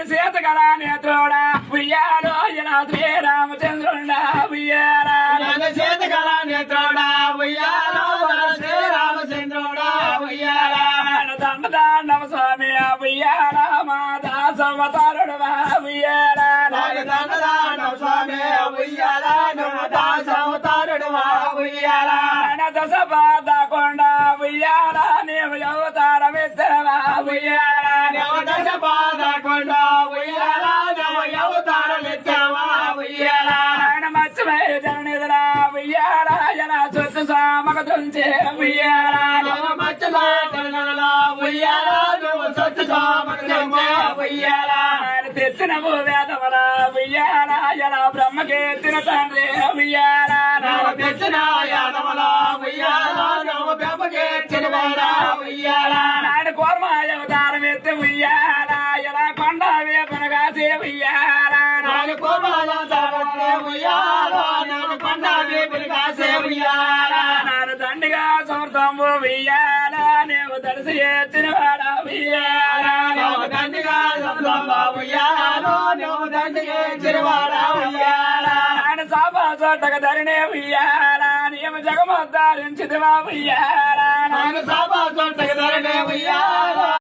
సీతకళ నేత్రుడా ఉయ్యాలో ఇలా శ్రీరామచంద్రుడా ఉయ్యాలా సీతకళ నేత్రుడా ఉయ్యాలో శ్రీరామచంద్రుడా ఉయ్యాలా దండదాండవ స్వామి ఉయ్యాలా మా దాసవతారుడువా ఉయ్యాలా దండదాండవ స్వామి ఉయ్యాలా దాసవతారుడువా ఉయ్యాలా దశపాద కొండ ఉయ్యాలా నీవు అవతారమిద్దరవా ఉయ్యాలా దశపాద కొండ ఉయ్యాలా అవతారమిద్దరవా ఉయ్యాలా మత్స్యమై జననిధులా ఉయ్యాలా ఎలా చుట్టూ సామక తుంచే ఉయ్యాలా తెచ్చిన వేదముల ఉయ్యాలా ఎలా బ్రహ్మకెత్తిన తండ్రి ఉయ్యాలా తెచ్చిన యాదముల ఉయ్యాలా బ్రహ్మకెత్తిన ఉయ్యాలా నాడు కోర్మాయ అవతారం ఎత్తి ఉయ్యాలా ఎలా కొండ వేపన కాసే ఉయ్యాలా నాడు దండిగా సమర్థంబు ఉయ్యాలా నీవు దర్శి ఎత్తిన వాడ ఉయ్యాలా నాడు సాపా చోటక ధరినే ఉయ్యాలా నీవు జగమోద్ధారించిదివా ఉయ్యాలా